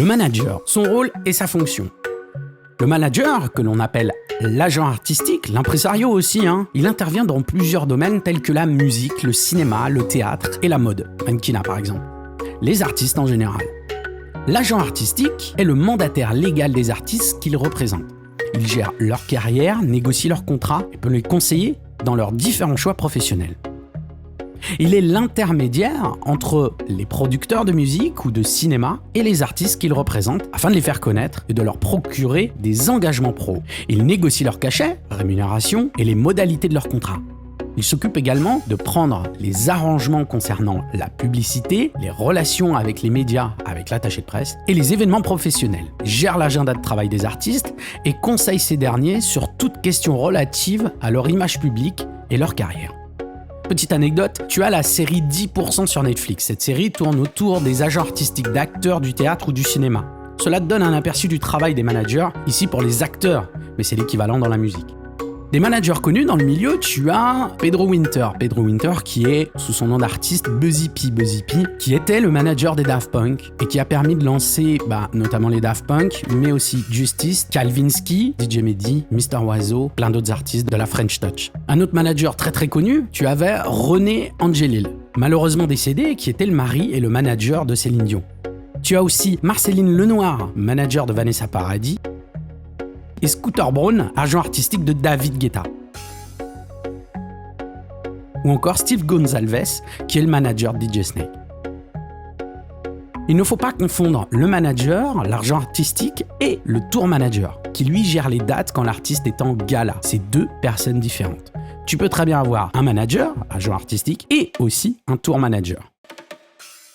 Le manager, son rôle et sa fonction. Le manager, que l'on appelle l'agent artistique, l'impresario aussi, il intervient dans plusieurs domaines tels que la musique, le cinéma, le théâtre et la mode, mannequinat par exemple. Les artistes en général. L'agent artistique est le mandataire légal des artistes qu'il représente. Il gère leur carrière, négocie leurs contrats et peut les conseiller dans leurs différents choix professionnels. Il est l'intermédiaire entre les producteurs de musique ou de cinéma et les artistes qu'il représente afin de les faire connaître et de leur procurer des engagements pro. Il négocie leurs cachets, rémunération et les modalités de leurs contrats. Il s'occupe également de prendre les arrangements concernant la publicité, les relations avec les médias, avec l'attaché de presse et les événements professionnels. Il gère l'agenda de travail des artistes et conseille ces derniers sur toute question relative à leur image publique et leur carrière. Petite anecdote, tu as la série 10% sur Netflix. Cette série tourne autour des agents artistiques d'acteurs du théâtre ou du cinéma. Cela te donne un aperçu du travail des managers, ici pour les acteurs, mais c'est l'équivalent dans la musique. Des managers connus dans le milieu, tu as Pedro Winter. Pedro Winter qui est, sous son nom d'artiste, Buzzy P, qui était le manager des Daft Punk et qui a permis de lancer notamment les Daft Punk, mais aussi Justice, Kalvinsky, DJ Mehdi, Mr. Oizo, plein d'autres artistes de la French Touch. Un autre manager très connu, tu avais René Angelil, malheureusement décédé, qui était le mari et le manager de Céline Dion. Tu as aussi Marceline Lenoir, manager de Vanessa Paradis, et Scooter Braun, agent artistique de David Guetta. Ou encore Steve Gonsalves, qui est le manager de DJ Snake. Il ne faut pas confondre le manager, l'argent artistique, et le tour manager, qui lui gère les dates quand l'artiste est en gala. C'est deux personnes différentes. Tu peux très bien avoir un manager, agent artistique, et aussi un tour manager.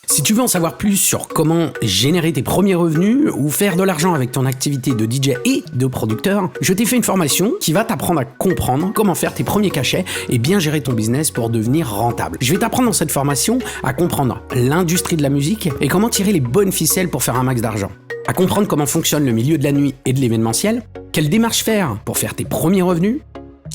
Si tu veux en savoir plus sur comment générer tes premiers revenus ou faire de l'argent avec ton activité de DJ et de producteur, je t'ai fait une formation qui va t'apprendre à comprendre comment faire tes premiers cachets et bien gérer ton business pour devenir rentable. Je vais t'apprendre dans cette formation à comprendre l'industrie de la musique et comment tirer les bonnes ficelles pour faire un max d'argent. À comprendre comment fonctionne le milieu de la nuit et de l'événementiel, quelles démarches faire pour faire tes premiers revenus,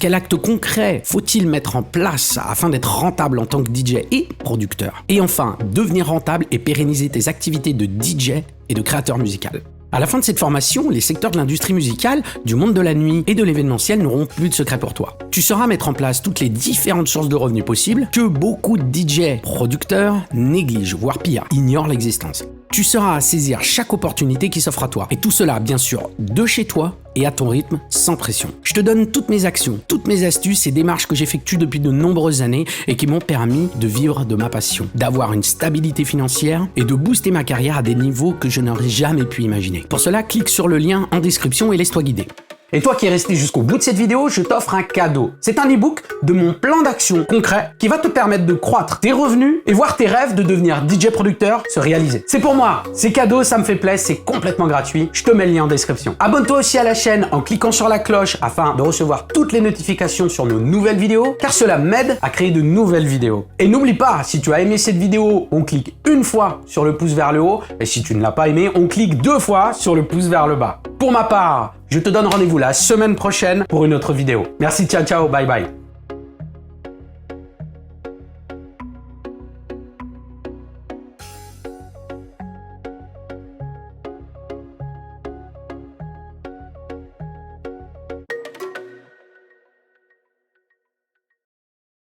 quel acte concret faut-il mettre en place afin d'être rentable en tant que DJ et producteur? Et enfin, devenir rentable et pérenniser tes activités de DJ et de créateur musical. À la fin de cette formation, les secteurs de l'industrie musicale, du monde de la nuit et de l'événementiel n'auront plus de secret pour toi. Tu sauras mettre en place toutes les différentes sources de revenus possibles que beaucoup de DJ producteurs négligent, voire pire, ignorent l'existence. Tu sauras saisir chaque opportunité qui s'offre à toi. Et tout cela, bien sûr, de chez toi et à ton rythme, sans pression. Je te donne toutes mes actions, toutes mes astuces et démarches que j'effectue depuis de nombreuses années et qui m'ont permis de vivre de ma passion, d'avoir une stabilité financière et de booster ma carrière à des niveaux que je n'aurais jamais pu imaginer. Pour cela, clique sur le lien en description et laisse-toi guider. Et toi qui es resté jusqu'au bout de cette vidéo, je t'offre un cadeau. C'est un e-book de mon plan d'action concret qui va te permettre de croître tes revenus et voir tes rêves de devenir DJ producteur se réaliser. C'est pour moi, c'est cadeau, ça me fait plaisir, c'est complètement gratuit. Je te mets le lien en description. Abonne-toi aussi à la chaîne en cliquant sur la cloche afin de recevoir toutes les notifications sur nos nouvelles vidéos, car cela m'aide à créer de nouvelles vidéos. Et n'oublie pas, si tu as aimé cette vidéo, on clique une fois sur le pouce vers le haut, et si tu ne l'as pas aimé, on clique 2 fois sur le pouce vers le bas. Pour ma part, je te donne rendez-vous la semaine prochaine pour une autre vidéo. Merci, ciao, bye bye.